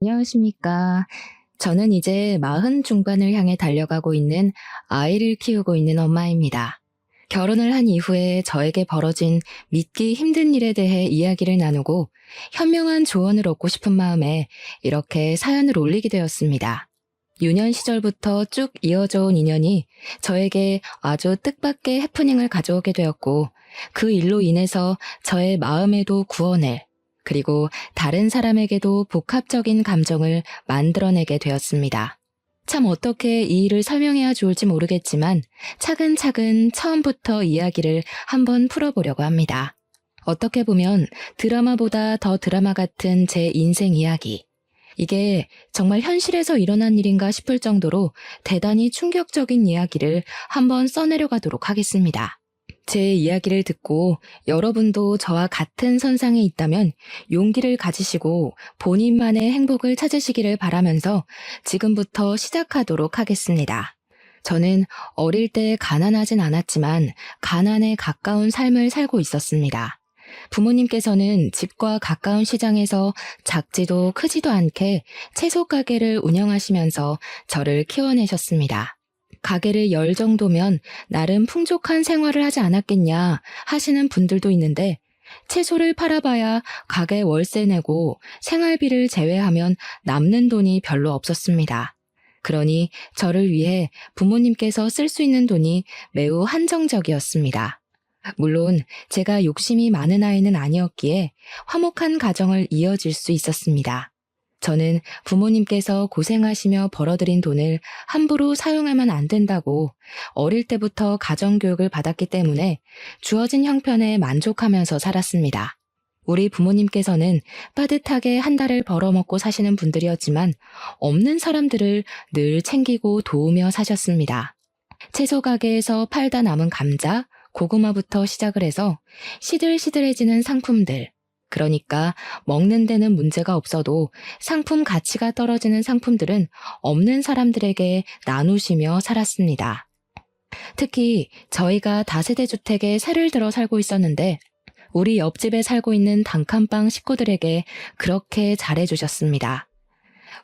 안녕하십니까. 저는 이제 40 중반을 향해 달려가고 있는 아이를 키우고 있는 엄마입니다. 결혼을 한 이후에 저에게 벌어진 믿기 힘든 일에 대해 이야기를 나누고 현명한 조언을 얻고 싶은 마음에 이렇게 사연을 올리게 되었습니다. 유년 시절부터 쭉 이어져 온 인연이 저에게 아주 뜻밖의 해프닝을 가져오게 되었고, 그 일로 인해서 저의 마음에도 구원을, 그리고 다른 사람에게도 복합적인 감정을 만들어내게 되었습니다. 참 어떻게 이 일을 설명해야 좋을지 모르겠지만 차근차근 처음부터 이야기를 한번 풀어보려고 합니다. 어떻게 보면 드라마보다 더 드라마 같은 제 인생 이야기. 이게 정말 현실에서 일어난 일인가 싶을 정도로 대단히 충격적인 이야기를 한번 써내려가도록 하겠습니다. 제 이야기를 듣고 여러분도 저와 같은 선상에 있다면 용기를 가지시고 본인만의 행복을 찾으시기를 바라면서 지금부터 시작하도록 하겠습니다. 저는 어릴 때 가난하진 않았지만 가난에 가까운 삶을 살고 있었습니다. 부모님께서는 집과 가까운 시장에서 작지도 크지도 않게 채소 가게를 운영하시면서 저를 키워내셨습니다. 가게를 열 정도면 나름 풍족한 생활을 하지 않았겠냐 하시는 분들도 있는데, 채소를 팔아봐야 가게 월세 내고 생활비를 제외하면 남는 돈이 별로 없었습니다. 그러니 저를 위해 부모님께서 쓸 수 있는 돈이 매우 한정적이었습니다. 물론 제가 욕심이 많은 아이는 아니었기에 화목한 가정을 이어질 수 있었습니다. 저는 부모님께서 고생하시며 벌어들인 돈을 함부로 사용하면 안 된다고 어릴 때부터 가정교육을 받았기 때문에 주어진 형편에 만족하면서 살았습니다. 우리 부모님께서는 빠듯하게 한 달을 벌어먹고 사시는 분들이었지만 없는 사람들을 늘 챙기고 도우며 사셨습니다. 채소 가게에서 팔다 남은 감자, 고구마부터 시작을 해서 시들시들해지는 상품들, 그러니까 먹는 데는 문제가 없어도 상품 가치가 떨어지는 상품들은 없는 사람들에게 나누시며 살았습니다. 특히 저희가 다세대 주택에 새를 들어 살고 있었는데 우리 옆집에 살고 있는 단칸방 식구들에게 그렇게 잘해주셨습니다.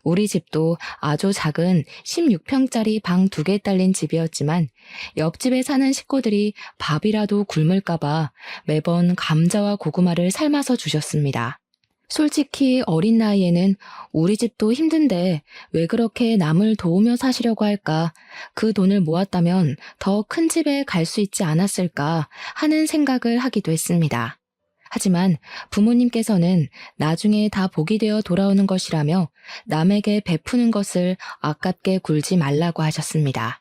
우리 집도 아주 작은 16평짜리 방 2개 딸린 집이었지만 옆집에 사는 식구들이 밥이라도 굶을까봐 매번 감자와 고구마를 삶아서 주셨습니다. 솔직히 어린 나이에는 우리 집도 힘든데 왜 그렇게 남을 도우며 사시려고 할까? 그 돈을 모았다면 더 큰 집에 갈 수 있지 않았을까 하는 생각을 하기도 했습니다. 하지만 부모님께서는 나중에 다 복이 되어 돌아오는 것이라며 남에게 베푸는 것을 아깝게 굴지 말라고 하셨습니다.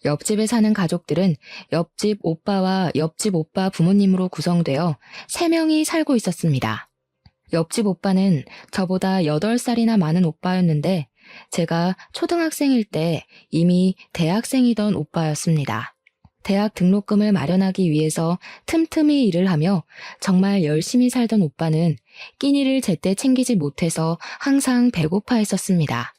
옆집에 사는 가족들은 옆집 오빠와 옆집 오빠 부모님으로 구성되어 3명이 살고 있었습니다. 옆집 오빠는 저보다 8살이나 많은 오빠였는데 제가 초등학생일 때 이미 대학생이던 오빠였습니다. 대학 등록금을 마련하기 위해서 틈틈이 일을 하며 정말 열심히 살던 오빠는 끼니를 제때 챙기지 못해서 항상 배고파했었습니다.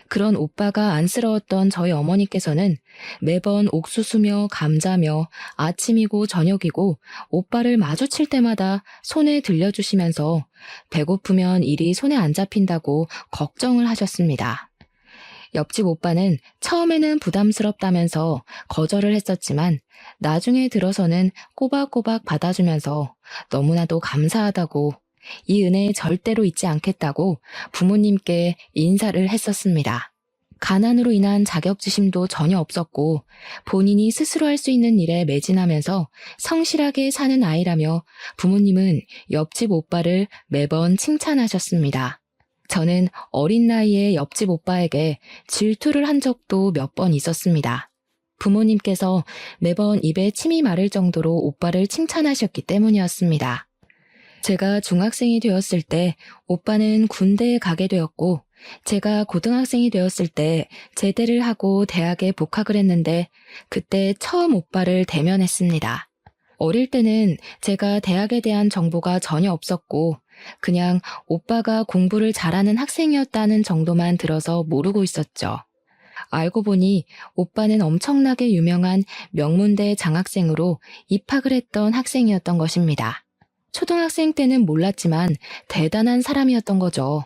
그런 오빠가 안쓰러웠던 저희 어머니께서는 매번 옥수수며 감자며 아침이고 저녁이고 오빠를 마주칠 때마다 손에 들려주시면서 배고프면 일이 손에 안 잡힌다고 걱정을 하셨습니다. 옆집 오빠는 처음에는 부담스럽다면서 거절을 했었지만 나중에 들어서는 꼬박꼬박 받아주면서 너무나도 감사하다고, 이 은혜 절대로 잊지 않겠다고 부모님께 인사를 했었습니다. 가난으로 인한 자격지심도 전혀 없었고 본인이 스스로 할 수 있는 일에 매진하면서 성실하게 사는 아이라며 부모님은 옆집 오빠를 매번 칭찬하셨습니다. 저는 어린 나이에 옆집 오빠에게 질투를 한 적도 몇 번 있었습니다. 부모님께서 매번 입에 침이 마를 정도로 오빠를 칭찬하셨기 때문이었습니다. 제가 중학생이 되었을 때 오빠는 군대에 가게 되었고 제가 고등학생이 되었을 때 제대를 하고 대학에 복학을 했는데 그때 처음 오빠를 대면했습니다. 어릴 때는 제가 대학에 대한 정보가 전혀 없었고 그냥 오빠가 공부를 잘하는 학생이었다는 정도만 들어서 모르고 있었죠. 알고 보니 오빠는 엄청나게 유명한 명문대 장학생으로 입학을 했던 학생이었던 것입니다. 초등학생 때는 몰랐지만 대단한 사람이었던 거죠.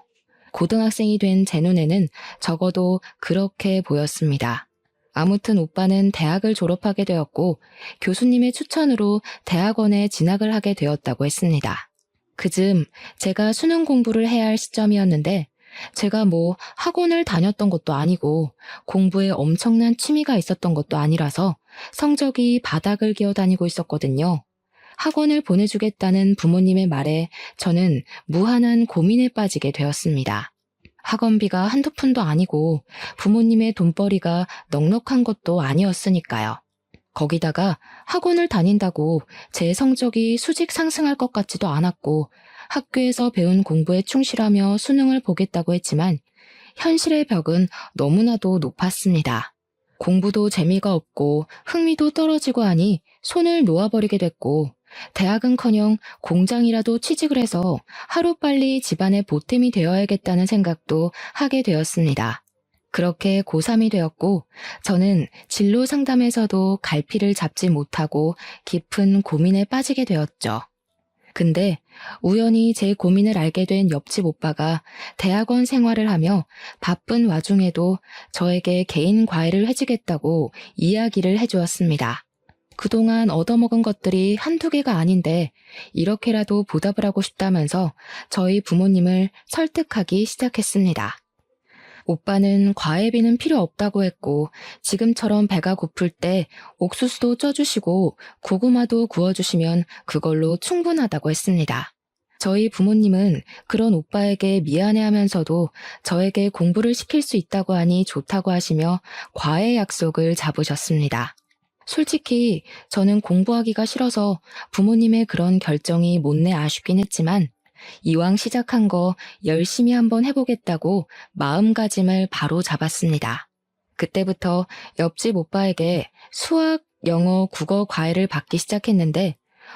고등학생이 된 제 눈에는 적어도 그렇게 보였습니다. 아무튼 오빠는 대학을 졸업하게 되었고 교수님의 추천으로 대학원에 진학을 하게 되었다고 했습니다. 그즈음 제가 수능 공부를 해야 할 시점이었는데 제가 뭐 학원을 다녔던 것도 아니고 공부에 엄청난 취미가 있었던 것도 아니라서 성적이 바닥을 기어다니고 있었거든요. 학원을 보내주겠다는 부모님의 말에 저는 무한한 고민에 빠지게 되었습니다. 학원비가 한두 푼도 아니고 부모님의 돈벌이가 넉넉한 것도 아니었으니까요. 거기다가 학원을 다닌다고 제 성적이 수직 상승할 것 같지도 않았고 학교에서 배운 공부에 충실하며 수능을 보겠다고 했지만 현실의 벽은 너무나도 높았습니다. 공부도 재미가 없고 흥미도 떨어지고 하니 손을 놓아버리게 됐고 대학은커녕 공장이라도 취직을 해서 하루빨리 집안의 보탬이 되어야겠다는 생각도 하게 되었습니다. 그렇게 고3이 되었고 저는 진로 상담에서도 갈피를 잡지 못하고 깊은 고민에 빠지게 되었죠. 근데 우연히 제 고민을 알게 된 옆집 오빠가 대학원 생활을 하며 바쁜 와중에도 저에게 개인 과외를 해주겠다고 이야기를 해주었습니다. 그동안 얻어먹은 것들이 한두 개가 아닌데 이렇게라도 보답을 하고 싶다면서 저희 부모님을 설득하기 시작했습니다. 오빠는 과외비는 필요 없다고 했고 지금처럼 배가 고플 때 옥수수도 쪄주시고 고구마도 구워주시면 그걸로 충분하다고 했습니다. 저희 부모님은 그런 오빠에게 미안해하면서도 저에게 공부를 시킬 수 있다고 하니 좋다고 하시며 과외 약속을 잡으셨습니다. 솔직히 저는 공부하기가 싫어서 부모님의 그런 결정이 못내 아쉽긴 했지만 이왕 시작한 거 열심히 한번 해보겠다고 마음가짐을 바로 잡았습니다. 그때부터 옆집 오빠에게 수학, 영어, 국어 과외를 받기 시작했는데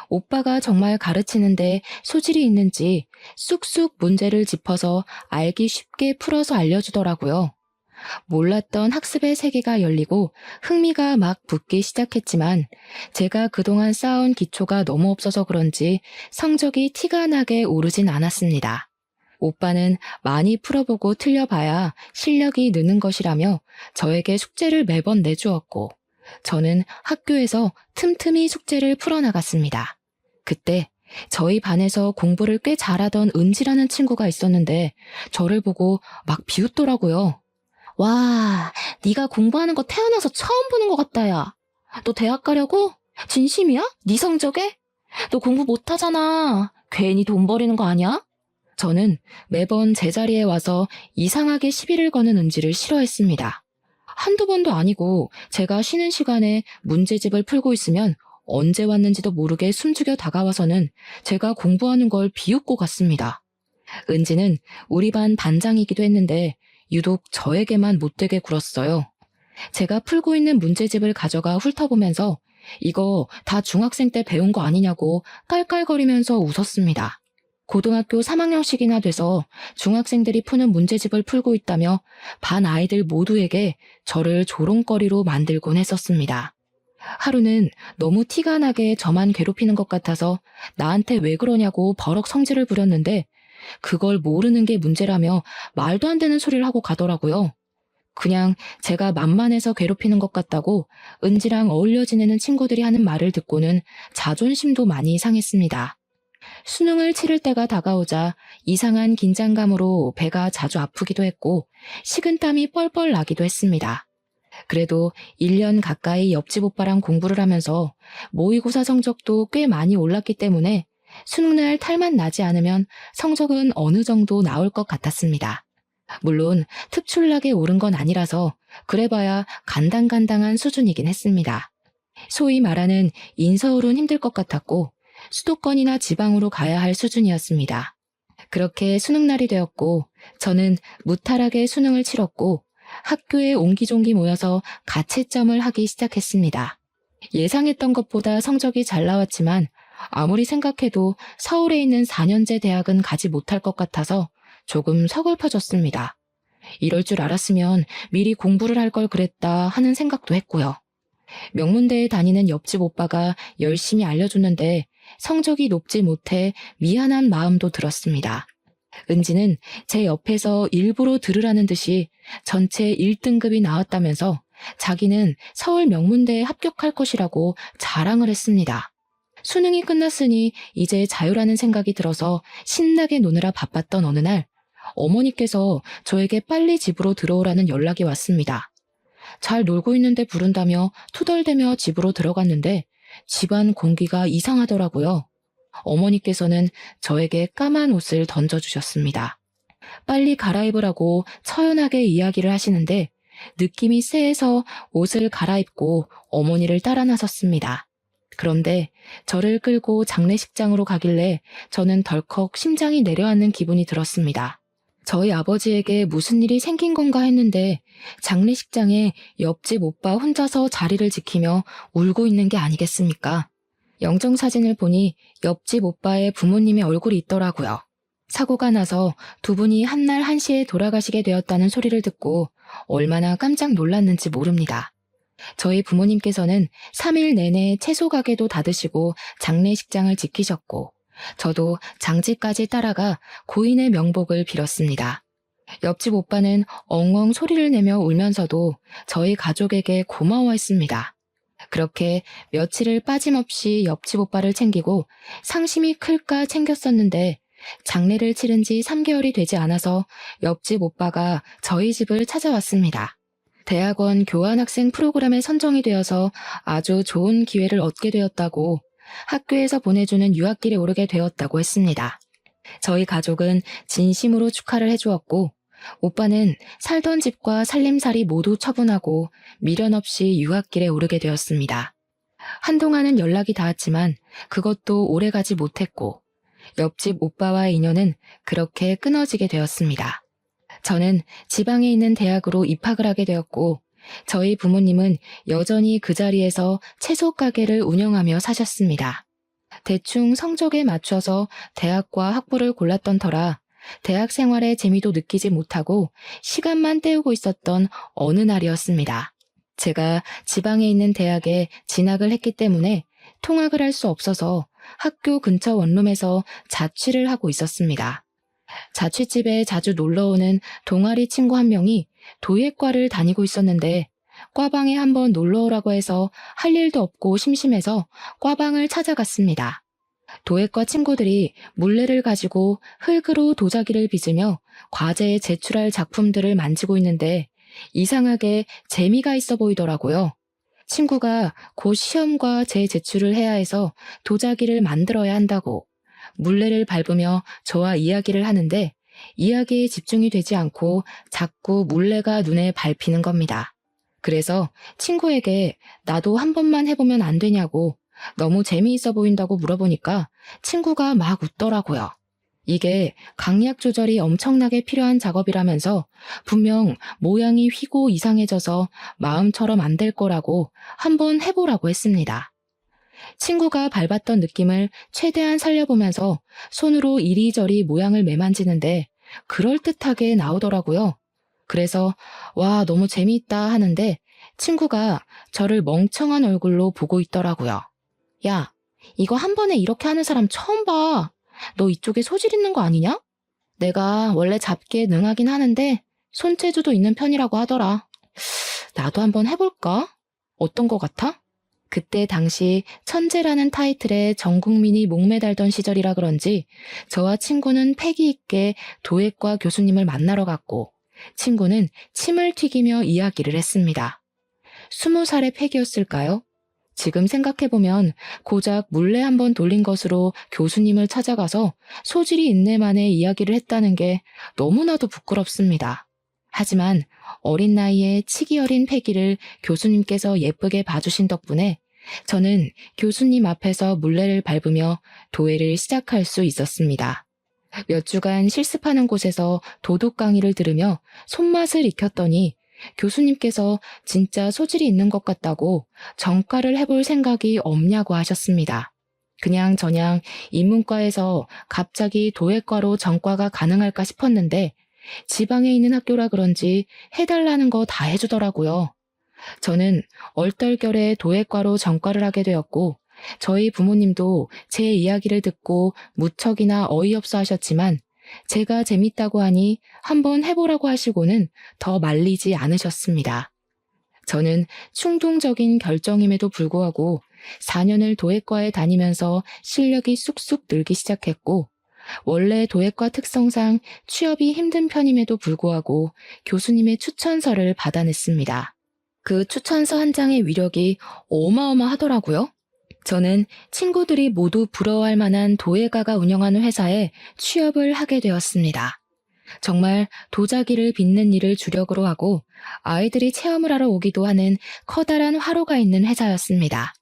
오빠가 정말 가르치는데 소질이 있는지 쑥쑥 문제를 짚어서 알기 쉽게 풀어서 알려주더라고요. 몰랐던 학습의 세계가 열리고 흥미가 막 붙기 시작했지만 제가 그동안 쌓아온 기초가 너무 없어서 그런지 성적이 티가 나게 오르진 않았습니다. 오빠는 많이 풀어보고 틀려봐야 실력이 느는 것이라며 저에게 숙제를 매번 내주었고 저는 학교에서 틈틈이 숙제를 풀어나갔습니다. 그때 저희 반에서 공부를 꽤 잘하던 은지라는 친구가 있었는데 저를 보고 막 비웃더라고요. 와, 네가 공부하는 거 태어나서 처음 보는 것 같다, 야. 너 대학 가려고? 진심이야? 네 성적에? 너 공부 못하잖아. 괜히 돈 버리는 거 아니야? 저는 매번 제자리에 와서 이상하게 시비를 거는 은지를 싫어했습니다. 한두 번도 아니고 제가 쉬는 시간에 문제집을 풀고 있으면 언제 왔는지도 모르게 숨죽여 다가와서는 제가 공부하는 걸 비웃고 갔습니다. 은지는 우리 반 반장이기도 했는데 유독 저에게만 못되게 굴었어요. 제가 풀고 있는 문제집을 가져가 훑어보면서 이거 다 중학생 때 배운 거 아니냐고 깔깔거리면서 웃었습니다. 고등학교 3학년씩이나 돼서 중학생들이 푸는 문제집을 풀고 있다며 반 아이들 모두에게 저를 조롱거리로 만들곤 했었습니다. 하루는 너무 티가 나게 저만 괴롭히는 것 같아서 나한테 왜 그러냐고 버럭 성질을 부렸는데 그걸 모르는 게 문제라며 말도 안 되는 소리를 하고 가더라고요. 그냥 제가 만만해서 괴롭히는 것 같다고 은지랑 어울려 지내는 친구들이 하는 말을 듣고는 자존심도 많이 상했습니다. 수능을 치를 때가 다가오자 이상한 긴장감으로 배가 자주 아프기도 했고 식은땀이 뻘뻘 나기도 했습니다. 그래도 1년 가까이 옆집 오빠랑 공부를 하면서 모의고사 성적도 꽤 많이 올랐기 때문에 수능날 탈만 나지 않으면 성적은 어느 정도 나올 것 같았습니다. 물론 특출나게 오른 건 아니라서 그래봐야 간당간당한 수준이긴 했습니다. 소위 말하는 인서울은 힘들 것 같았고 수도권이나 지방으로 가야 할 수준이었습니다. 그렇게 수능날이 되었고 저는 무탈하게 수능을 치렀고 학교에 옹기종기 모여서 가채점을 하기 시작했습니다. 예상했던 것보다 성적이 잘 나왔지만 아무리 생각해도 서울에 있는 4년제 대학은 가지 못할 것 같아서 조금 서글퍼졌습니다. 이럴 줄 알았으면 미리 공부를 할 걸 그랬다 하는 생각도 했고요. 명문대에 다니는 옆집 오빠가 열심히 알려줬는데 성적이 높지 못해 미안한 마음도 들었습니다. 은지는 제 옆에서 일부러 들으라는 듯이 전체 1등급이 나왔다면서 자기는 서울 명문대에 합격할 것이라고 자랑을 했습니다. 수능이 끝났으니 이제 자유라는 생각이 들어서 신나게 노느라 바빴던 어느 날 어머니께서 저에게 빨리 집으로 들어오라는 연락이 왔습니다. 잘 놀고 있는데 부른다며 투덜대며 집으로 들어갔는데 집안 공기가 이상하더라고요. 어머니께서는 저에게 까만 옷을 던져주셨습니다. 빨리 갈아입으라고 처연하게 이야기를 하시는데 느낌이 쎄해서 옷을 갈아입고 어머니를 따라 나섰습니다. 그런데 저를 끌고 장례식장으로 가길래 저는 덜컥 심장이 내려앉는 기분이 들었습니다. 저희 아버지에게 무슨 일이 생긴 건가 했는데 장례식장에 옆집 오빠 혼자서 자리를 지키며 울고 있는 게 아니겠습니까? 영정사진을 보니 옆집 오빠의 부모님의 얼굴이 있더라고요. 사고가 나서 두 분이 한날 한시에 돌아가시게 되었다는 소리를 듣고 얼마나 깜짝 놀랐는지 모릅니다. 저희 부모님께서는 3일 내내 채소 가게도 닫으시고 장례식장을 지키셨고 저도 장지까지 따라가 고인의 명복을 빌었습니다. 옆집 오빠는 엉엉 소리를 내며 울면서도 저희 가족에게 고마워했습니다. 그렇게 며칠을 빠짐없이 옆집 오빠를 챙기고 상심이 클까 챙겼었는데 장례를 치른 지 3개월이 되지 않아서 옆집 오빠가 저희 집을 찾아왔습니다. 대학원 교환학생 프로그램에 선정이 되어서 아주 좋은 기회를 얻게 되었다고 학교에서 보내주는 유학길에 오르게 되었다고 했습니다. 저희 가족은 진심으로 축하를 해주었고 오빠는 살던 집과 살림살이 모두 처분하고 미련 없이 유학길에 오르게 되었습니다. 한동안은 연락이 닿았지만 그것도 오래가지 못했고 옆집 오빠와의 인연은 그렇게 끊어지게 되었습니다. 저는 지방에 있는 대학으로 입학을 하게 되었고 저희 부모님은 여전히 그 자리에서 채소 가게를 운영하며 사셨습니다. 대충 성적에 맞춰서 대학과 학부를 골랐던 터라 대학 생활의 재미도 느끼지 못하고 시간만 때우고 있었던 어느 날이었습니다. 제가 지방에 있는 대학에 진학을 했기 때문에 통학을 할 수 없어서 학교 근처 원룸에서 자취를 하고 있었습니다. 자취집에 자주 놀러오는 동아리 친구 한 명이 도예과를 다니고 있었는데 과방에 한번 놀러오라고 해서 할 일도 없고 심심해서 과방을 찾아갔습니다. 도예과 친구들이 물레를 가지고 흙으로 도자기를 빚으며 과제에 제출할 작품들을 만지고 있는데 이상하게 재미가 있어 보이더라고요. 친구가 곧 시험과 재제출을 해야 해서 도자기를 만들어야 한다고 물레를 밟으며 저와 이야기를 하는데 이야기에 집중이 되지 않고 자꾸 물레가 눈에 밟히는 겁니다. 그래서 친구에게 나도 한 번만 해보면 안 되냐고 너무 재미있어 보인다고 물어보니까 친구가 막 웃더라고요. 이게 강약 조절이 엄청나게 필요한 작업이라면서 분명 모양이 휘고 이상해져서 마음처럼 안 될 거라고 한번 해보라고 했습니다. 친구가 밟았던 느낌을 최대한 살려보면서 손으로 이리저리 모양을 매만지는데 그럴듯하게 나오더라고요. 그래서 와 너무 재미있다 하는데 친구가 저를 멍청한 얼굴로 보고 있더라고요. 야, 이거 한 번에 이렇게 하는 사람 처음 봐. 너 이쪽에 소질 있는 거 아니냐? 내가 원래 잡기에 능하긴 하는데 손재주도 있는 편이라고 하더라. 나도 한번 해볼까? 어떤 거 같아? 그때 당시 천재라는 타이틀에 전 국민이 목매달던 시절이라 그런지 저와 친구는 패기 있게 도예과 교수님을 만나러 갔고 친구는 침을 튀기며 이야기를 했습니다. 20살의 패기였을까요? 지금 생각해보면 고작 물레 한번 돌린 것으로 교수님을 찾아가서 소질이 있네만의 이야기를 했다는 게 너무나도 부끄럽습니다. 하지만 어린 나이에 치기 어린 패기를 교수님께서 예쁘게 봐주신 덕분에 저는 교수님 앞에서 물레를 밟으며 도예를 시작할 수 있었습니다. 몇 주간 실습하는 곳에서 도둑 강의를 들으며 손맛을 익혔더니 교수님께서 진짜 소질이 있는 것 같다고 전과를 해볼 생각이 없냐고 하셨습니다. 그냥 저냥 인문과에서 갑자기 도예과로 전과가 가능할까 싶었는데 지방에 있는 학교라 그런지 해달라는 거 다 해주더라고요. 저는 얼떨결에 도예과로 전과를 하게 되었고 저희 부모님도 제 이야기를 듣고 무척이나 어이없어 하셨지만 제가 재밌다고 하니 한번 해보라고 하시고는 더 말리지 않으셨습니다. 저는 충동적인 결정임에도 불구하고 4년을 도예과에 다니면서 실력이 쑥쑥 늘기 시작했고, 원래 도예과 특성상 취업이 힘든 편임에도 불구하고 교수님의 추천서를 받아냈습니다. 그 추천서 한 장의 위력이 어마어마하더라고요. 저는 친구들이 모두 부러워할 만한 도예가가 운영하는 회사에 취업을 하게 되었습니다. 정말 도자기를 빚는 일을 주력으로 하고 아이들이 체험을 하러 오기도 하는 커다란 화로가 있는 회사였습니다.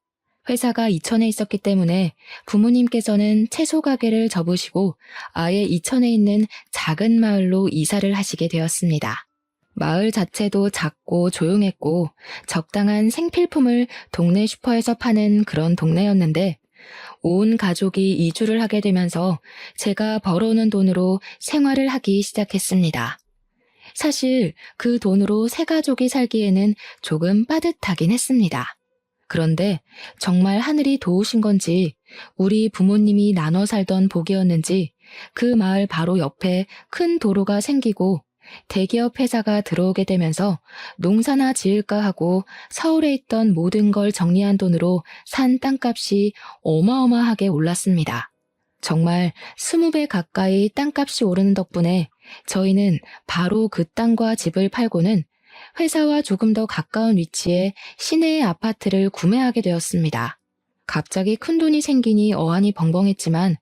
회사가 이천에 있었기 때문에 부모님께서는 채소 가게를 접으시고 아예 이천에 있는 작은 마을로 이사를 하시게 되었습니다. 마을 자체도 작고 조용했고 적당한 생필품을 동네 슈퍼에서 파는 그런 동네였는데, 온 가족이 이주를 하게 되면서 제가 벌어오는 돈으로 생활을 하기 시작했습니다. 사실 그 돈으로 세 가족이 살기에는 조금 빠듯하긴 했습니다. 그런데 정말 하늘이 도우신 건지 우리 부모님이 나눠 살던 복이었는지 그 마을 바로 옆에 큰 도로가 생기고 대기업 회사가 들어오게 되면서 농사나 지을까 하고 서울에 있던 모든 걸 정리한 돈으로 산 땅값이 어마어마하게 올랐습니다. 정말 20배 가까이 땅값이 오르는 덕분에 저희는 바로 그 땅과 집을 팔고는 회사와 조금 더 가까운 위치에 시내의 아파트를 구매하게 되었습니다. 갑자기 큰돈이 생기니 어안이 벙벙했지만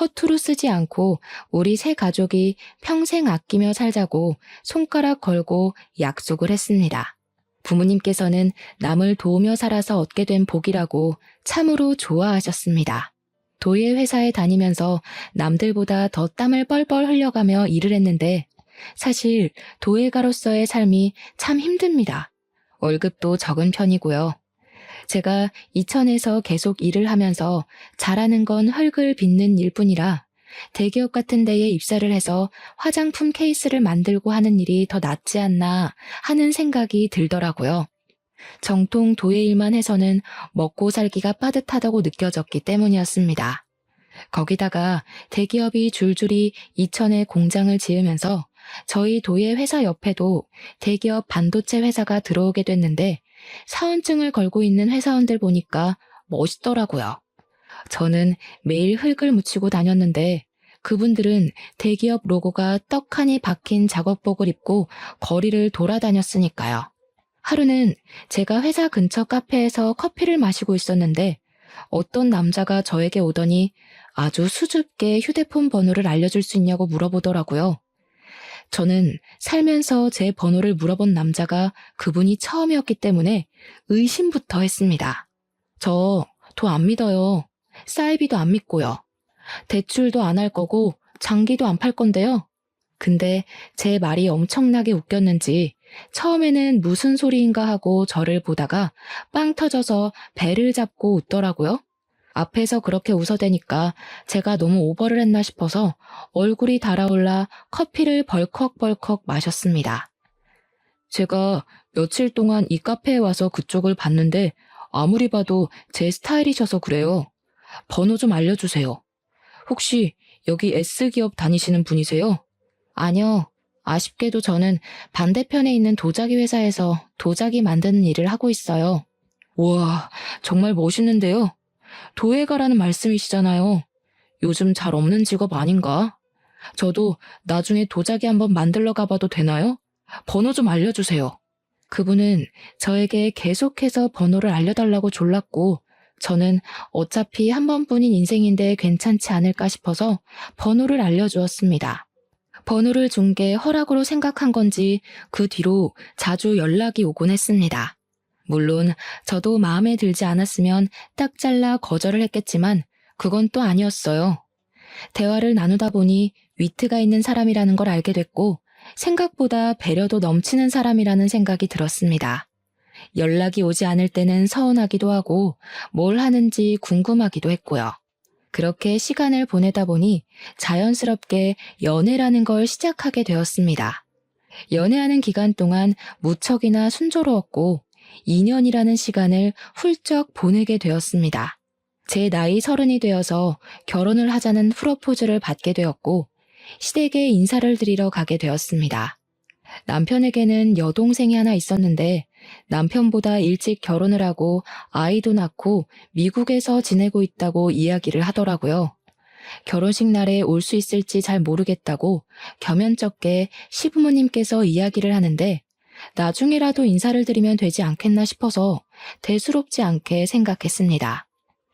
허투루 쓰지 않고 우리 세 가족이 평생 아끼며 살자고 손가락 걸고 약속을 했습니다. 부모님께서는 남을 도우며 살아서 얻게 된 복이라고 참으로 좋아하셨습니다. 도예 회사에 다니면서 남들보다 더 땀을 뻘뻘 흘려가며 일을 했는데, 사실 도예가로서의 삶이 참 힘듭니다. 월급도 적은 편이고요. 제가 이천에서 계속 일을 하면서 잘하는 건 흙을 빚는 일뿐이라 대기업 같은 데에 입사를 해서 화장품 케이스를 만들고 하는 일이 더 낫지 않나 하는 생각이 들더라고요. 정통 도예 일만 해서는 먹고 살기가 빠듯하다고 느껴졌기 때문이었습니다. 거기다가 대기업이 줄줄이 이천에 공장을 지으면서 저희 도예 회사 옆에도 대기업 반도체 회사가 들어오게 됐는데, 사원증을 걸고 있는 회사원들 보니까 멋있더라고요. 저는 매일 흙을 묻히고 다녔는데 그분들은 대기업 로고가 떡하니 박힌 작업복을 입고 거리를 돌아다녔으니까요. 하루는 제가 회사 근처 카페에서 커피를 마시고 있었는데 어떤 남자가 저에게 오더니 아주 수줍게 휴대폰 번호를 알려줄 수 있냐고 물어보더라고요. 저는 살면서 제 번호를 물어본 남자가 그분이 처음이었기 때문에 의심부터 했습니다. 저 도 안 믿어요. 사이비도 안 믿고요. 대출도 안 할 거고 장기도 안 팔 건데요. 근데 제 말이 엄청나게 웃겼는지 처음에는 무슨 소리인가 하고 저를 보다가 빵 터져서 배를 잡고 웃더라고요. 앞에서 그렇게 웃어대니까 제가 너무 오버를 했나 싶어서 얼굴이 달아올라 커피를 벌컥벌컥 마셨습니다. 제가 며칠 동안 이 카페에 와서 그쪽을 봤는데 아무리 봐도 제 스타일이셔서 그래요. 번호 좀 알려주세요. 혹시 여기 S기업 다니시는 분이세요? 아니요. 아쉽게도 저는 반대편에 있는 도자기 회사에서 도자기 만드는 일을 하고 있어요. 우와, 정말 멋있는데요. 도예가라는 말씀이시잖아요. 요즘 잘 없는 직업 아닌가? 저도 나중에 도자기 한번 만들러 가봐도 되나요? 번호 좀 알려주세요. 그분은 저에게 계속해서 번호를 알려달라고 졸랐고, 저는 어차피 한 번뿐인 인생인데 괜찮지 않을까 싶어서 번호를 알려주었습니다. 번호를 준 게 허락으로 생각한 건지 그 뒤로 자주 연락이 오곤 했습니다. 물론 저도 마음에 들지 않았으면 딱 잘라 거절을 했겠지만 그건 또 아니었어요. 대화를 나누다 보니 위트가 있는 사람이라는 걸 알게 됐고 생각보다 배려도 넘치는 사람이라는 생각이 들었습니다. 연락이 오지 않을 때는 서운하기도 하고 뭘 하는지 궁금하기도 했고요. 그렇게 시간을 보내다 보니 자연스럽게 연애라는 걸 시작하게 되었습니다. 연애하는 기간 동안 무척이나 순조로웠고 2년이라는 시간을 훌쩍 보내게 되었습니다. 제 나이 30이 되어서 결혼을 하자는 프로포즈를 받게 되었고 시댁에 인사를 드리러 가게 되었습니다. 남편에게는 여동생이 하나 있었는데 남편보다 일찍 결혼을 하고 아이도 낳고 미국에서 지내고 있다고 이야기를 하더라고요. 결혼식 날에 올 수 있을지 잘 모르겠다고 겸연쩍게 시부모님께서 이야기를 하는데 나중에라도 인사를 드리면 되지 않겠나 싶어서 대수롭지 않게 생각했습니다.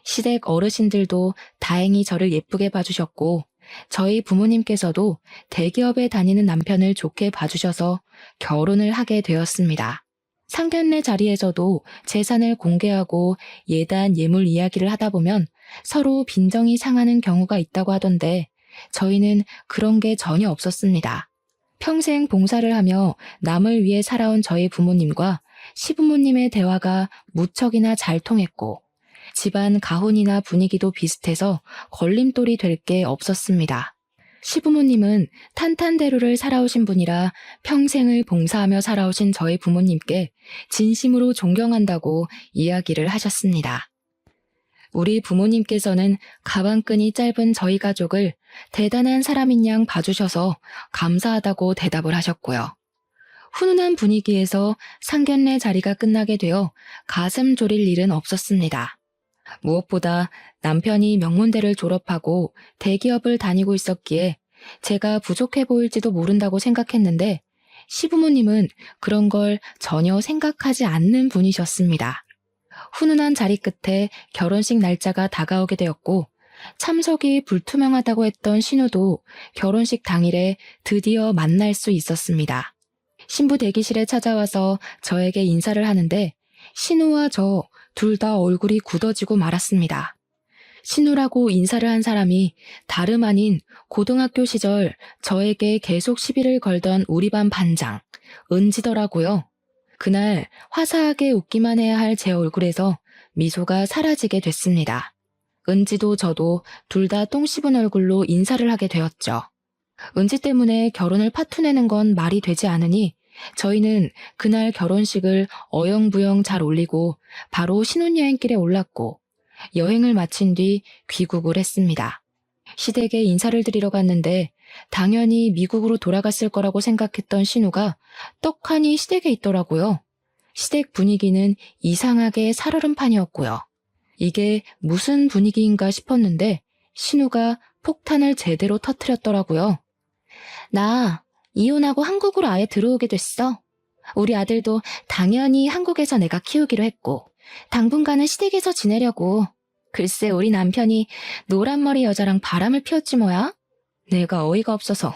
시댁 어르신들도 다행히 저를 예쁘게 봐주셨고 저희 부모님께서도 대기업에 다니는 남편을 좋게 봐주셔서 결혼을 하게 되었습니다. 상견례 자리에서도 재산을 공개하고 예단 예물 이야기를 하다 보면 서로 빈정이 상하는 경우가 있다고 하던데 저희는 그런 게 전혀 없었습니다. 평생 봉사를 하며 남을 위해 살아온 저희 부모님과 시부모님의 대화가 무척이나 잘 통했고 집안 가훈이나 분위기도 비슷해서 걸림돌이 될 게 없었습니다. 시부모님은 탄탄대로를 살아오신 분이라 평생을 봉사하며 살아오신 저희 부모님께 진심으로 존경한다고 이야기를 하셨습니다. 우리 부모님께서는 가방끈이 짧은 저희 가족을 대단한 사람인 양 봐주셔서 감사하다고 대답을 하셨고요. 훈훈한 분위기에서 상견례 자리가 끝나게 되어 가슴 졸일 일은 없었습니다. 무엇보다 남편이 명문대를 졸업하고 대기업을 다니고 있었기에 제가 부족해 보일지도 모른다고 생각했는데 시부모님은 그런 걸 전혀 생각하지 않는 분이셨습니다. 훈훈한 자리 끝에 결혼식 날짜가 다가오게 되었고 참석이 불투명하다고 했던 신우도 결혼식 당일에 드디어 만날 수 있었습니다. 신부 대기실에 찾아와서 저에게 인사를 하는데 신우와 저 둘 다 얼굴이 굳어지고 말았습니다. 신우라고 인사를 한 사람이 다름 아닌 고등학교 시절 저에게 계속 시비를 걸던 우리 반 반장, 은지더라고요. 그날 화사하게 웃기만 해야 할 제 얼굴에서 미소가 사라지게 됐습니다. 은지도 저도 둘 다 똥 씹은 얼굴로 인사를 하게 되었죠. 은지 때문에 결혼을 파투내는 건 말이 되지 않으니 저희는 그날 결혼식을 어영부영 잘 올리고 바로 신혼여행길에 올랐고 여행을 마친 뒤 귀국을 했습니다. 시댁에 인사를 드리러 갔는데 당연히 미국으로 돌아갔을 거라고 생각했던 신우가 떡하니 시댁에 있더라고요. 시댁 분위기는 이상하게 살얼음판이었고요. 이게 무슨 분위기인가 싶었는데 신우가 폭탄을 제대로 터뜨렸더라고요. 나 이혼하고 한국으로 아예 들어오게 됐어. 우리 아들도 당연히 한국에서 내가 키우기로 했고 당분간은 시댁에서 지내려고. 글쎄 우리 남편이 노란머리 여자랑 바람을 피웠지 뭐야? 내가 어이가 없어서.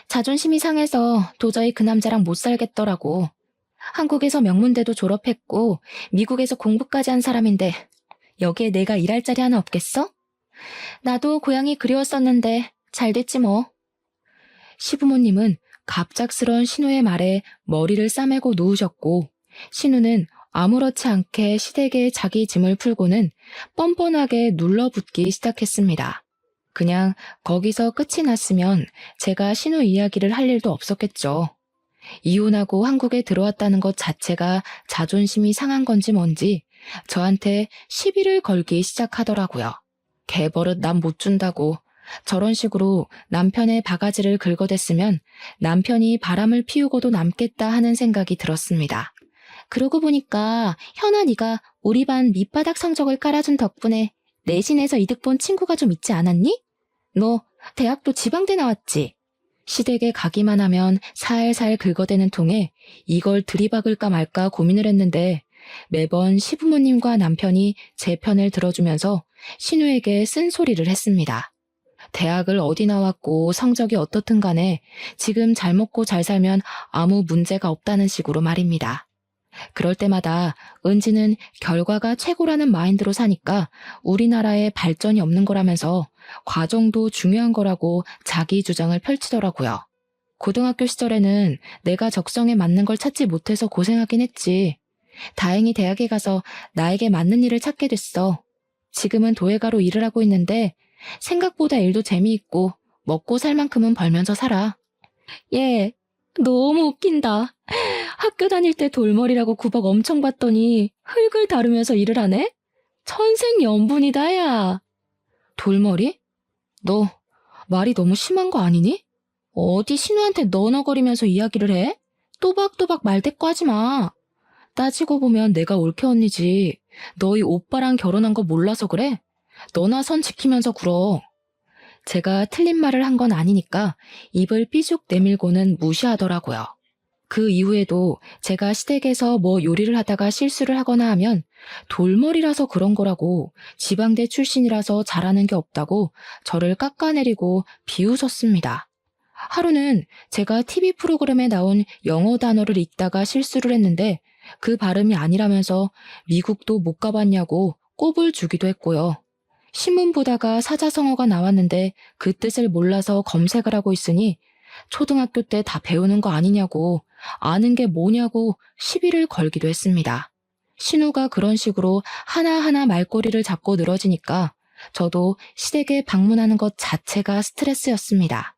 자존심이 상해서 도저히 그 남자랑 못 살겠더라고. 한국에서 명문대도 졸업했고 미국에서 공부까지 한 사람인데 여기에 내가 일할 자리 하나 없겠어? 나도 고향이 그리웠었는데 잘 됐지 뭐. 시부모님은 갑작스런 신우의 말에 머리를 싸매고 누우셨고 신우는 아무렇지 않게 시댁에 자기 짐을 풀고는 뻔뻔하게 눌러붙기 시작했습니다. 그냥 거기서 끝이 났으면 제가 신우 이야기를 할 일도 없었겠죠. 이혼하고 한국에 들어왔다는 것 자체가 자존심이 상한 건지 뭔지 저한테 시비를 걸기 시작하더라고요. 개버릇 남 못 준다고. 저런 식으로 남편의 바가지를 긁어댔으면 남편이 바람을 피우고도 남겠다 하는 생각이 들었습니다. 그러고 보니까 현아 네가 우리 반 밑바닥 성적을 깔아준 덕분에 내신에서 이득 본 친구가 좀 있지 않았니? 너 대학도 지방대 나왔지? 시댁에 가기만 하면 살살 긁어대는 통에 이걸 들이박을까 말까 고민을 했는데 매번 시부모님과 남편이 제 편을 들어주면서 신우에게 쓴소리를 했습니다. 대학을 어디 나왔고 성적이 어떻든 간에 지금 잘 먹고 잘 살면 아무 문제가 없다는 식으로 말입니다. 그럴 때마다 은지는 결과가 최고라는 마인드로 사니까 우리나라에 발전이 없는 거라면서 과정도 중요한 거라고 자기 주장을 펼치더라고요. 고등학교 시절에는 내가 적성에 맞는 걸 찾지 못해서 고생하긴 했지. 다행히 대학에 가서 나에게 맞는 일을 찾게 됐어. 지금은 도예가로 일을 하고 있는데 생각보다 일도 재미있고 먹고 살 만큼은 벌면서 살아. 얘 너무 웃긴다. 학교 다닐 때 돌머리라고 구박 엄청 받더니 흙을 다루면서 일을 하네? 천생연분이다 야. 돌머리? 너 말이 너무 심한 거 아니니? 어디 신우한테 너너거리면서 이야기를 해? 또박또박 말대꾸 하지 마. 따지고 보면 내가 올케 언니지. 너희 오빠랑 결혼한 거 몰라서 그래? 너나 선 지키면서 굴어. 제가 틀린 말을 한 건 아니니까 입을 삐죽 내밀고는 무시하더라고요. 그 이후에도 제가 시댁에서 뭐 요리를 하다가 실수를 하거나 하면 돌머리라서 그런 거라고, 지방대 출신이라서 잘하는 게 없다고 저를 깎아내리고 비웃었습니다. 하루는 제가 TV 프로그램에 나온 영어 단어를 읽다가 실수를 했는데 그 발음이 아니라면서 미국도 못 가봤냐고 꼽을 주기도 했고요. 신문 보다가 사자성어가 나왔는데 그 뜻을 몰라서 검색을 하고 있으니 초등학교 때 다 배우는 거 아니냐고, 아는 게 뭐냐고 시비를 걸기도 했습니다. 신우가 그런 식으로 하나하나 말꼬리를 잡고 늘어지니까 저도 시댁에 방문하는 것 자체가 스트레스였습니다.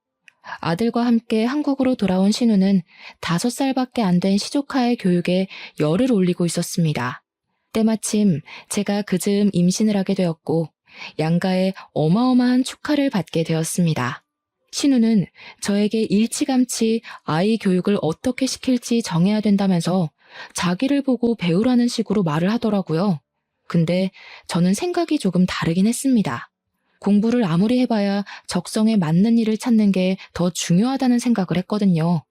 아들과 함께 한국으로 돌아온 신우는 5살밖에 안 된 시조카의 교육에 열을 올리고 있었습니다. 때마침 제가 그즈음 임신을 하게 되었고 양가의 어마어마한 축하를 받게 되었습니다. 신우는 저에게 일찌감치 아이 교육을 어떻게 시킬지 정해야 된다면서 자기를 보고 배우라는 식으로 말을 하더라고요. 근데 저는 생각이 조금 다르긴 했습니다. 공부를 아무리 해봐야 적성에 맞는 일을 찾는 게 더 중요하다는 생각을 했거든요.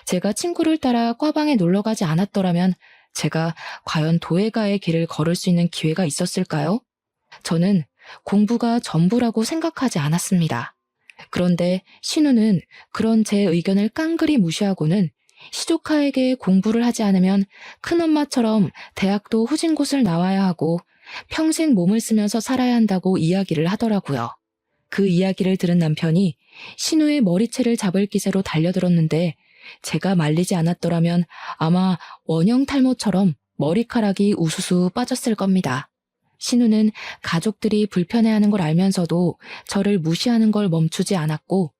제가 친구를 따라 과방에 놀러 가지 않았더라면 제가 과연 도예가의 길을 걸을 수 있는 기회가 있었을까요? 저는 공부가 전부라고 생각하지 않았습니다. 그런데 신우는 그런 제 의견을 깡그리 무시하고는 시조카에게 공부를 하지 않으면 큰엄마처럼 대학도 후진 곳을 나와야 하고 평생 몸을 쓰면서 살아야 한다고 이야기를 하더라고요. 그 이야기를 들은 남편이 신우의 머리채를 잡을 기세로 달려들었는데 제가 말리지 않았더라면 아마 원형 탈모처럼 머리카락이 우수수 빠졌을 겁니다. 신우는 가족들이 불편해하는 걸 알면서도 저를 무시하는 걸 멈추지 않았고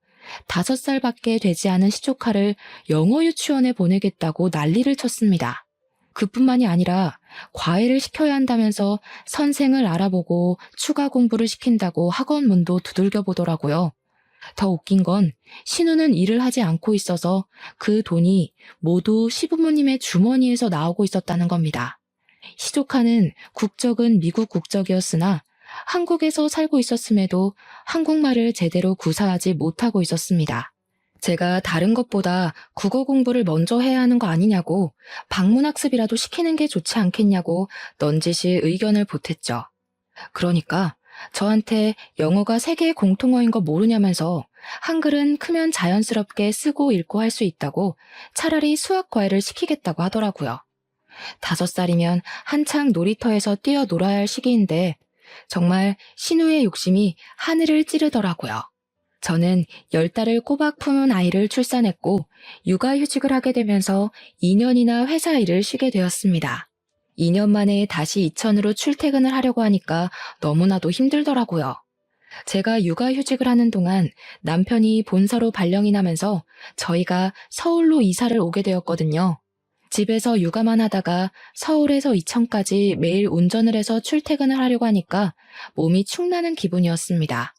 5살밖에 되지 않은 시조카를 영어 유치원에 보내겠다고 난리를 쳤습니다. 그뿐만이 아니라 과외를 시켜야 한다면서 선생을 알아보고 추가 공부를 시킨다고 학원 문도 두들겨 보더라고요. 더 웃긴 건 신우는 일을 하지 않고 있어서 그 돈이 모두 시부모님의 주머니에서 나오고 있었다는 겁니다. 시조카는 국적은 미국 국적이었으나 한국에서 살고 있었음에도 한국말을 제대로 구사하지 못하고 있었습니다. 제가 다른 것보다 국어 공부를 먼저 해야 하는 거 아니냐고, 방문학습이라도 시키는 게 좋지 않겠냐고 넌지시 의견을 보탰죠. 그러니까 저한테 영어가 세계 공통어인 거 모르냐면서 한글은 크면 자연스럽게 쓰고 읽고 할 수 있다고 차라리 수학 과외를 시키겠다고 하더라고요. 5살이면 한창 놀이터에서 뛰어놀아야 할 시기인데 정말 신우의 욕심이 하늘을 찌르더라고요. 저는 10달을 꼬박 품은 아이를 출산했고 육아휴직을 하게 되면서 2년이나 회사 일을 쉬게 되었습니다. 2년 만에 다시 이천으로 출퇴근을 하려고 하니까 너무나도 힘들더라고요. 제가 육아휴직을 하는 동안 남편이 본사로 발령이 나면서 저희가 서울로 이사를 오게 되었거든요. 집에서 육아만 하다가 서울에서 이천까지 매일 운전을 해서 출퇴근을 하려고 하니까 몸이 축나는 기분이었습니다.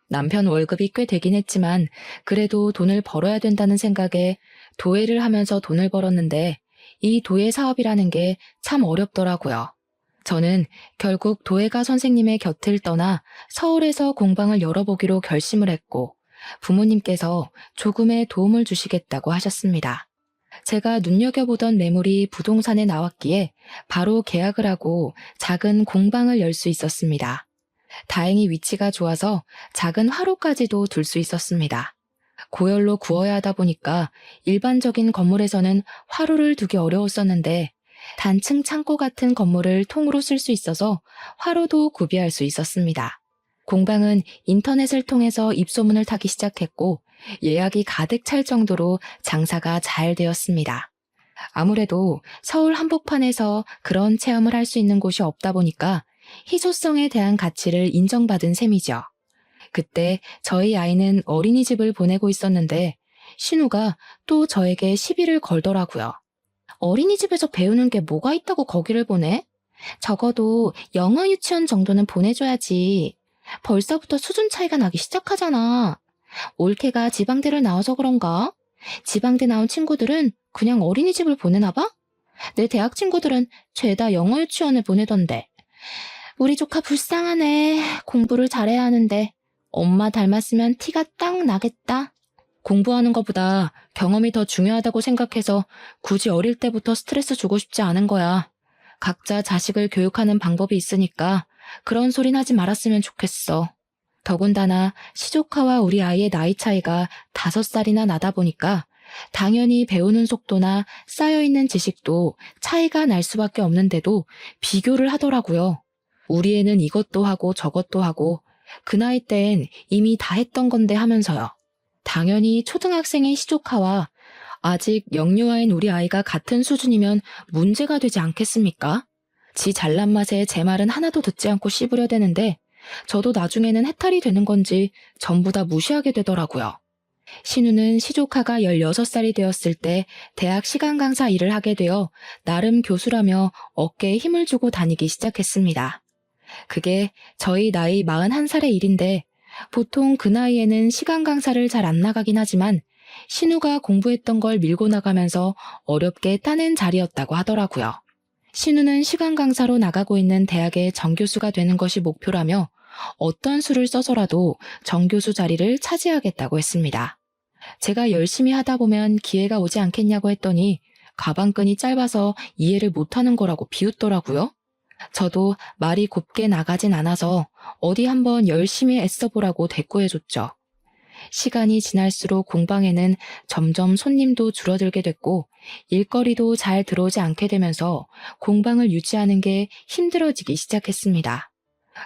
남편 월급이 꽤 되긴 했지만 그래도 돈을 벌어야 된다는 생각에 도예를 하면서 돈을 벌었는데 이 도예 사업이라는 게 참 어렵더라고요. 저는 결국 도예가 선생님의 곁을 떠나 서울에서 공방을 열어보기로 결심을 했고 부모님께서 조금의 도움을 주시겠다고 하셨습니다. 제가 눈여겨보던 매물이 부동산에 나왔기에 바로 계약을 하고 작은 공방을 열 수 있었습니다. 다행히 위치가 좋아서 작은 화로까지도 둘 수 있었습니다. 고열로 구워야 하다 보니까 일반적인 건물에서는 화로를 두기 어려웠었는데 단층 창고 같은 건물을 통으로 쓸 수 있어서 화로도 구비할 수 있었습니다. 공방은 인터넷을 통해서 입소문을 타기 시작했고 예약이 가득 찰 정도로 장사가 잘 되었습니다. 아무래도 서울 한복판에서 그런 체험을 할 수 있는 곳이 없다 보니까 희소성에 대한 가치를 인정받은 셈이죠. 그때 저희 아이는 어린이집을 보내고 있었는데 신우가 또 저에게 시비를 걸더라고요. 어린이집에서 배우는 게 뭐가 있다고 거기를 보내? 적어도 영어 유치원 정도는 보내줘야지. 벌써부터 수준 차이가 나기 시작하잖아. 올케가 지방대를 나와서 그런가? 지방대 나온 친구들은 그냥 어린이집을 보내나 봐? 내 대학 친구들은 죄다 영어 유치원을 보내던데. 우리 조카 불쌍하네. 공부를 잘해야 하는데. 엄마 닮았으면 티가 딱 나겠다. 공부하는 것보다 경험이 더 중요하다고 생각해서 굳이 어릴 때부터 스트레스 주고 싶지 않은 거야. 각자 자식을 교육하는 방법이 있으니까 그런 소린 하지 말았으면 좋겠어. 더군다나 시조카와 우리 아이의 나이 차이가 5살이나 나다 보니까 당연히 배우는 속도나 쌓여있는 지식도 차이가 날 수밖에 없는데도 비교를 하더라고요. 우리 애는 이것도 하고 저것도 하고 그 나이 땐 이미 다 했던 건데 하면서요. 당연히 초등학생인 시조카와 아직 영유아인 우리 아이가 같은 수준이면 문제가 되지 않겠습니까? 지 잘난 맛에 제 말은 하나도 듣지 않고 씹으려 되는데 저도 나중에는 해탈이 되는 건지 전부 다 무시하게 되더라고요. 신우는 시조카가 16살이 되었을 때 대학 시간 강사 일을 하게 되어 나름 교수라며 어깨에 힘을 주고 다니기 시작했습니다. 그게 저희 나이 41살의 일인데 보통 그 나이에는 시간 강사를 잘 안 나가긴 하지만 신우가 공부했던 걸 밀고 나가면서 어렵게 따낸 자리였다고 하더라고요. 신우는 시간 강사로 나가고 있는 대학의 정교수가 되는 것이 목표라며 어떤 수를 써서라도 정교수 자리를 차지하겠다고 했습니다. 제가 열심히 하다 보면 기회가 오지 않겠냐고 했더니 가방끈이 짧아서 이해를 못하는 거라고 비웃더라고요. 저도 말이 곱게 나가진 않아서 어디 한번 열심히 애써보라고 대꾸해줬죠. 시간이 지날수록 공방에는 점점 손님도 줄어들게 됐고 일거리도 잘 들어오지 않게 되면서 공방을 유지하는 게 힘들어지기 시작했습니다.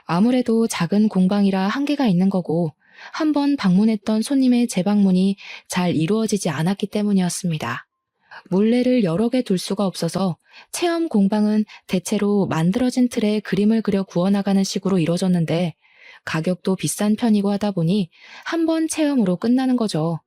아무래도 작은 공방이라 한계가 있는 거고 한번 방문했던 손님의 재방문이 잘 이루어지지 않았기 때문이었습니다. 물레를 여러 개 둘 수가 없어서 체험 공방은 대체로 만들어진 틀에 그림을 그려 구워나가는 식으로 이루어졌는데 가격도 비싼 편이고 하다 보니 한 번 체험으로 끝나는 거죠.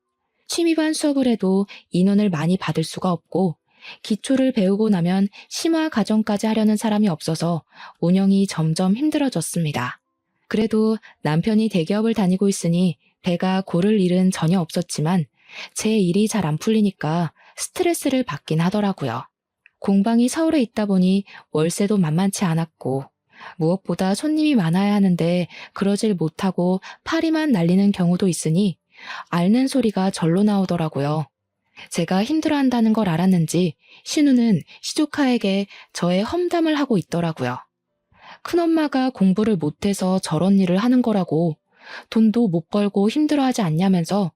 취미반 수업을 해도 인원을 많이 받을 수가 없고 기초를 배우고 나면 심화 과정까지 하려는 사람이 없어서 운영이 점점 힘들어졌습니다. 그래도 남편이 대기업을 다니고 있으니 배가 고를 일은 전혀 없었지만 제 일이 잘 안 풀리니까 스트레스를 받긴 하더라고요. 공방이 서울에 있다 보니 월세도 만만치 않았고 무엇보다 손님이 많아야 하는데 그러질 못하고 파리만 날리는 경우도 있으니 앓는 소리가 절로 나오더라고요. 제가 힘들어한다는 걸 알았는지 신우는 시조카에게 저의 험담을 하고 있더라고요. 큰엄마가 공부를 못해서 저런 일을 하는 거라고 돈도 못 벌고 힘들어하지 않냐면서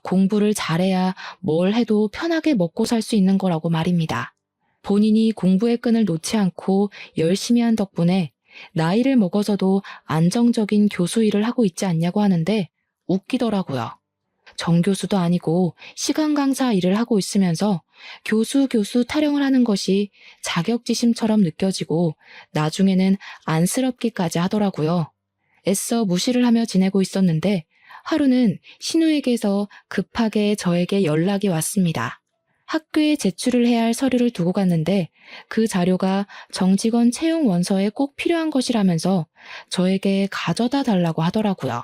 공부를 잘해야 뭘 해도 편하게 먹고 살 수 있는 거라고 말입니다. 본인이 공부의 끈을 놓지 않고 열심히 한 덕분에 나이를 먹어서도 안정적인 교수 일을 하고 있지 않냐고 하는데 웃기더라고요. 정교수도 아니고 시간 강사 일을 하고 있으면서 교수 타령을 하는 것이 자격지심처럼 느껴지고 나중에는 안쓰럽기까지 하더라고요. 애써 무시를 하며 지내고 있었는데 하루는 신우에게서 급하게 저에게 연락이 왔습니다. 학교에 제출을 해야 할 서류를 두고 갔는데 그 자료가 정직원 채용 원서에 꼭 필요한 것이라면서 저에게 가져다 달라고 하더라고요.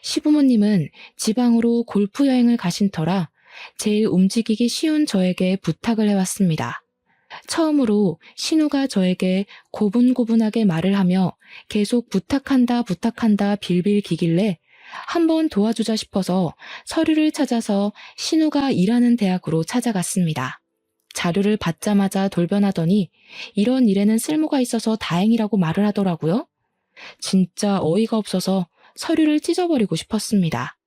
시부모님은 지방으로 골프 여행을 가신 터라 제일 움직이기 쉬운 저에게 부탁을 해왔습니다. 처음으로 신우가 저에게 고분고분하게 말을 하며 계속 부탁한다 빌빌 기길래 한번 도와주자 싶어서 서류를 찾아서 신우가 일하는 대학으로 찾아갔습니다. 자료를 받자마자 돌변하더니 이런 일에는 쓸모가 있어서 다행이라고 말을 하더라고요. 진짜 어이가 없어서 서류를 찢어버리고 싶었습니다.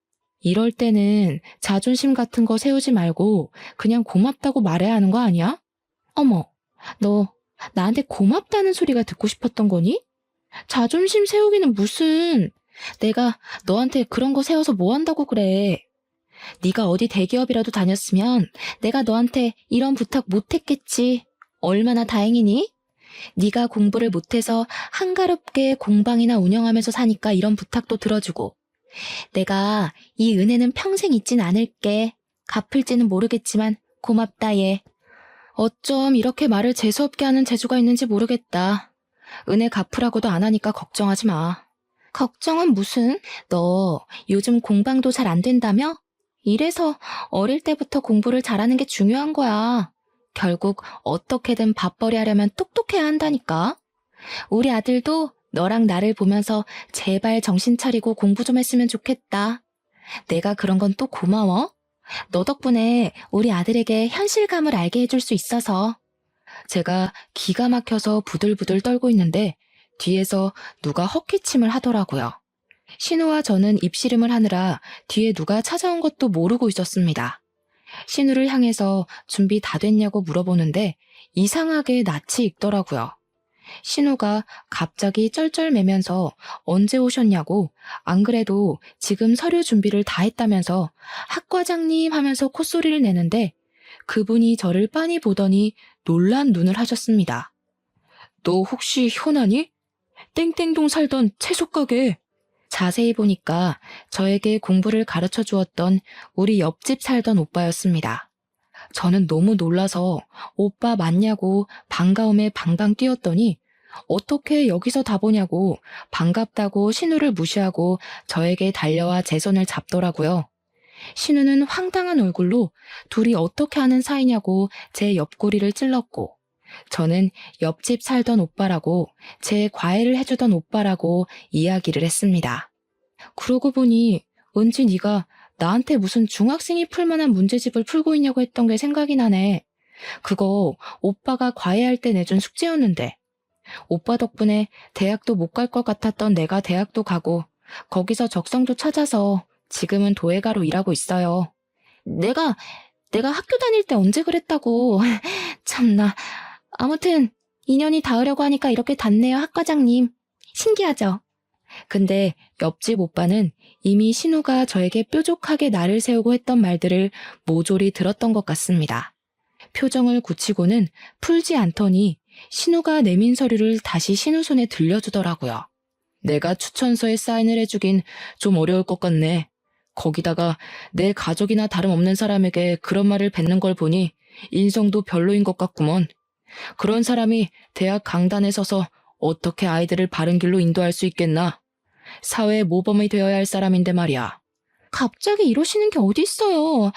이럴 때는 자존심 같은 거 세우지 말고 그냥 고맙다고 말해야 하는 거 아니야? 어머, 너 나한테 고맙다는 소리가 듣고 싶었던 거니? 자존심 세우기는 무슨... 내가 너한테 그런 거 세워서 뭐 한다고 그래. 네가 어디 대기업이라도 다녔으면 내가 너한테 이런 부탁 못 했겠지. 얼마나 다행이니? 네가 공부를 못해서 한가롭게 공방이나 운영하면서 사니까 이런 부탁도 들어주고 내가 이 은혜는 평생 잊진 않을게. 갚을지는 모르겠지만 고맙다 얘. 어쩜 이렇게 말을 재수없게 하는 재주가 있는지 모르겠다. 은혜 갚으라고도 안 하니까 걱정하지 마. 걱정은 무슨? 너 요즘 공방도 잘 안 된다며? 이래서 어릴 때부터 공부를 잘하는 게 중요한 거야. 결국 어떻게든 밥벌이 하려면 똑똑해야 한다니까. 우리 아들도 너랑 나를 보면서 제발 정신 차리고 공부 좀 했으면 좋겠다. 내가 그런 건 또 고마워. 너 덕분에 우리 아들에게 현실감을 알게 해줄 수 있어서. 제가 기가 막혀서 부들부들 떨고 있는데 뒤에서 누가 헛기침을 하더라고요. 신우와 저는 입씨름을 하느라 뒤에 누가 찾아온 것도 모르고 있었습니다. 신우를 향해서 준비 다 됐냐고 물어보는데 이상하게 낯이 익더라고요. 신우가 갑자기 쩔쩔매면서 언제 오셨냐고, 안 그래도 지금 서류 준비를 다 했다면서 학과장님 하면서 콧소리를 내는데 그분이 저를 빤히 보더니 놀란 눈을 하셨습니다. 너 혹시 효나니? 땡땡동 살던 채소가게. 자세히 보니까 저에게 공부를 가르쳐 주었던 우리 옆집 살던 오빠였습니다. 저는 너무 놀라서 오빠 맞냐고 반가움에 방방 뛰었더니 어떻게 여기서 다 보냐고 반갑다고 신우를 무시하고 저에게 달려와 제 손을 잡더라고요. 신우는 황당한 얼굴로 둘이 어떻게 하는 사이냐고 제 옆구리를 찔렀고, 저는 옆집 살던 오빠라고, 제 과외를 해주던 오빠라고 이야기를 했습니다. 그러고 보니 왠지 네가 나한테 무슨 중학생이 풀만한 문제집을 풀고 있냐고 했던 게 생각이 나네. 그거 오빠가 과외할 때 내준 숙제였는데. 오빠 덕분에 대학도 못 갈 것 같았던 내가 대학도 가고 거기서 적성도 찾아서 지금은 도예가로 일하고 있어요. 내가 학교 다닐 때 언제 그랬다고. 참나. 아무튼 인연이 닿으려고 하니까 이렇게 닿네요, 학과장님. 신기하죠? 근데 옆집 오빠는 이미 신우가 저에게 뾰족하게 날을 세우고 했던 말들을 모조리 들었던 것 같습니다. 표정을 굳히고는 풀지 않더니 신우가 내민 서류를 다시 신우 손에 들려주더라고요. 내가 추천서에 사인을 해주긴 좀 어려울 것 같네. 거기다가 내 가족이나 다름없는 사람에게 그런 말을 뱉는 걸 보니 인성도 별로인 것 같구먼. 그런 사람이 대학 강단에 서서 어떻게 아이들을 바른 길로 인도할 수 있겠나? 사회의 모범이 되어야 할 사람인데 말이야. 갑자기 이러시는 게 어디 있어요.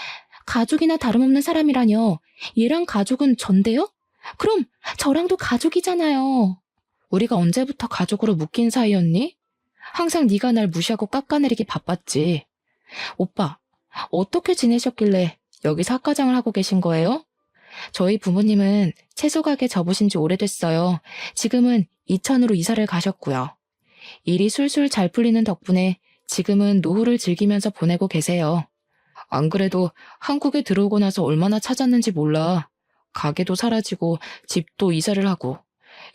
가족이나 다름없는 사람이라뇨. 얘랑 가족은 전데요? 그럼 저랑도 가족이잖아요. 우리가 언제부터 가족으로 묶인 사이였니? 항상 네가 날 무시하고 깎아내리기 바빴지. 오빠, 어떻게 지내셨길래 여기서 학과장을 하고 계신 거예요? 저희 부모님은 채소 가게 접으신 지 오래됐어요. 지금은 이천으로 이사를 가셨고요. 일이 술술 잘 풀리는 덕분에 지금은 노후를 즐기면서 보내고 계세요. 안 그래도 한국에 들어오고 나서 얼마나 찾았는지 몰라. 가게도 사라지고 집도 이사를 하고.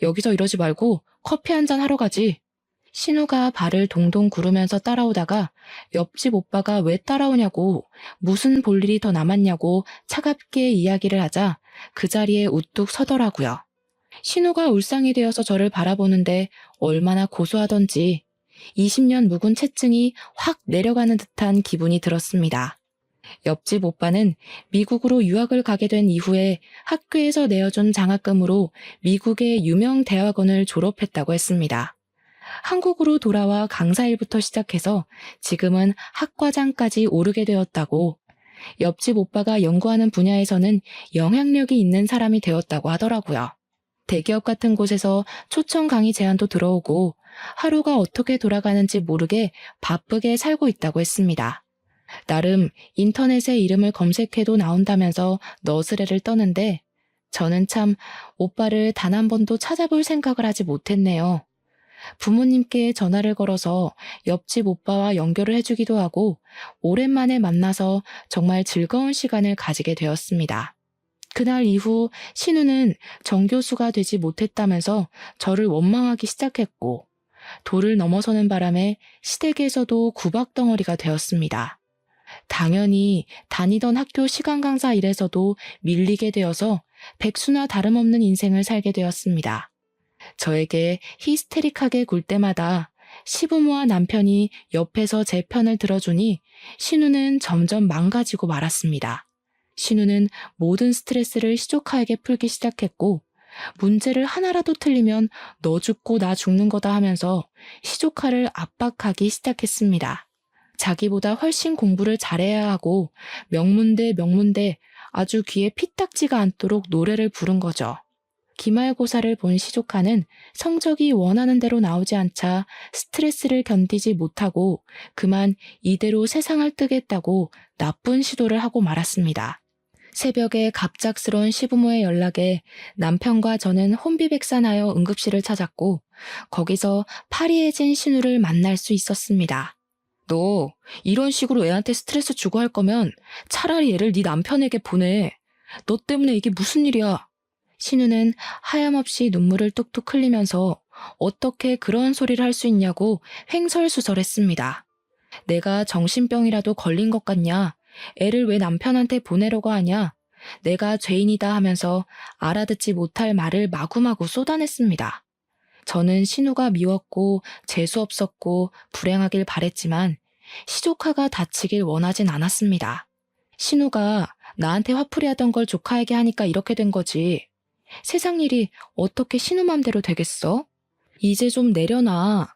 여기서 이러지 말고 커피 한잔 하러 가지. 신우가 발을 동동 구르면서 따라오다가 옆집 오빠가 왜 따라오냐고, 무슨 볼일이 더 남았냐고 차갑게 이야기를 하자 그 자리에 우뚝 서더라고요. 신우가 울상이 되어서 저를 바라보는데 얼마나 고소하던지 20년 묵은 체증이 확 내려가는 듯한 기분이 들었습니다. 옆집 오빠는 미국으로 유학을 가게 된 이후에 학교에서 내어준 장학금으로 미국의 유명 대학원을 졸업했다고 했습니다. 한국으로 돌아와 강사일부터 시작해서 지금은 학과장까지 오르게 되었다고, 옆집 오빠가 연구하는 분야에서는 영향력이 있는 사람이 되었다고 하더라고요. 대기업 같은 곳에서 초청 강의 제안도 들어오고 하루가 어떻게 돌아가는지 모르게 바쁘게 살고 있다고 했습니다. 나름 인터넷에 이름을 검색해도 나온다면서 너스레를 떠는데 저는 참 오빠를 단 한 번도 찾아볼 생각을 하지 못했네요. 부모님께 전화를 걸어서 옆집 오빠와 연결을 해주기도 하고 오랜만에 만나서 정말 즐거운 시간을 가지게 되었습니다. 그날 이후 신우는 정교수가 되지 못했다면서 저를 원망하기 시작했고, 도를 넘어서는 바람에 시댁에서도 구박덩어리가 되었습니다. 당연히 다니던 학교 시간 강사 일에서도 밀리게 되어서 백수나 다름없는 인생을 살게 되었습니다. 저에게 히스테릭하게 굴 때마다 시부모와 남편이 옆에서 제 편을 들어주니 신우는 점점 망가지고 말았습니다. 신우는 모든 스트레스를 시족하게 풀기 시작했고 문제를 하나라도 틀리면 너 죽고 나 죽는 거다 하면서 시조카를 압박하기 시작했습니다. 자기보다 훨씬 공부를 잘해야 하고 명문대 명문대 아주 귀에 피딱지가 않도록 노래를 부른 거죠. 기말고사를 본 시조카는 성적이 원하는 대로 나오지 않자 스트레스를 견디지 못하고 그만 이대로 세상을 뜨겠다고 나쁜 시도를 하고 말았습니다. 새벽에 갑작스러운 시부모의 연락에 남편과 저는 혼비백산하여 응급실을 찾았고 거기서 파리해진 신우를 만날 수 있었습니다. 너 이런 식으로 애한테 스트레스 주고 할 거면 차라리 애를 네 남편에게 보내. 너 때문에 이게 무슨 일이야. 신우는 하염없이 눈물을 뚝뚝 흘리면서 어떻게 그런 소리를 할 수 있냐고 횡설수설했습니다. 내가 정신병이라도 걸린 것 같냐? 애를 왜 남편한테 보내려고 하냐? 내가 죄인이다 하면서 알아듣지 못할 말을 마구마구 쏟아냈습니다. 저는 신우가 미웠고 재수없었고 불행하길 바랬지만 시조카가 다치길 원하진 않았습니다. 신우가 나한테 화풀이하던 걸 조카에게 하니까 이렇게 된 거지. 세상 일이 어떻게 신우 맘대로 되겠어? 이제 좀 내려놔.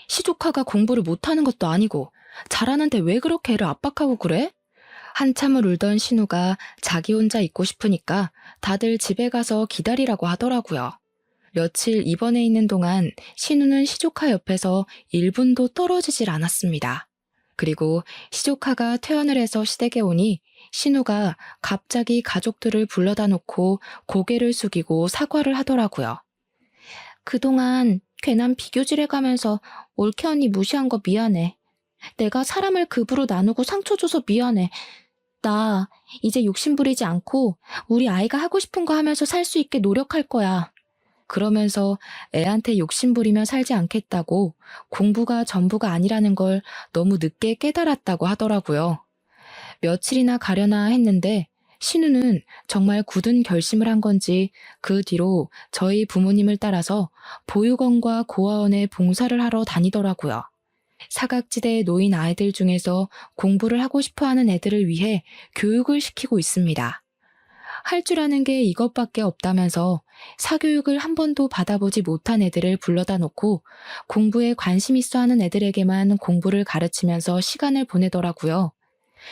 시조카가 공부를 못하는 것도 아니고 잘하는데 왜 그렇게 애를 압박하고 그래? 한참을 울던 신우가 자기 혼자 있고 싶으니까 다들 집에 가서 기다리라고 하더라고요. 며칠 입원해 있는 동안 신우는 시조카 옆에서 1분도 떨어지질 않았습니다. 그리고 시조카가 퇴원을 해서 시댁에 오니 신우가 갑자기 가족들을 불러다 놓고 고개를 숙이고 사과를 하더라고요. 그동안 괜한 비교질해가면서 올케 언니 무시한 거 미안해. 내가 사람을 급으로 나누고 상처 줘서 미안해. 나 이제 욕심 부리지 않고 우리 아이가 하고 싶은 거 하면서 살 수 있게 노력할 거야. 그러면서 애한테 욕심 부리며 살지 않겠다고 공부가 전부가 아니라는 걸 너무 늦게 깨달았다고 하더라고요. 며칠이나 가려나 했는데 신우는 정말 굳은 결심을 한 건지 그 뒤로 저희 부모님을 따라서 보육원과 고아원에 봉사를 하러 다니더라고요. 사각지대에 놓인 아이들 중에서 공부를 하고 싶어하는 애들을 위해 교육을 시키고 있습니다. 할 줄 아는 게 이것밖에 없다면서 사교육을 한 번도 받아보지 못한 애들을 불러다 놓고 공부에 관심 있어 하는 애들에게만 공부를 가르치면서 시간을 보내더라고요.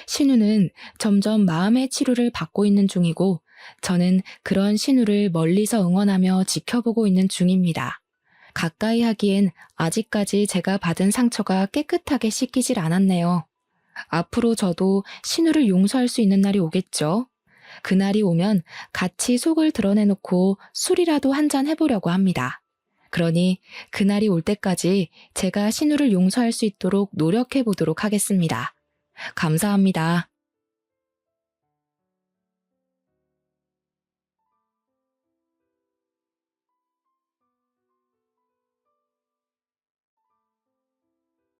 신우는 점점 마음의 치료를 받고 있는 중이고 저는 그런 신우를 멀리서 응원하며 지켜보고 있는 중입니다. 가까이 하기엔 아직까지 제가 받은 상처가 깨끗하게 씻기질 않았네요. 앞으로 저도 신우를 용서할 수 있는 날이 오겠죠. 그날이 오면 같이 속을 드러내놓고 술이라도 한잔 해보려고 합니다. 그러니 그날이 올 때까지 제가 신우를 용서할 수 있도록 노력해보도록 하겠습니다. 감사합니다.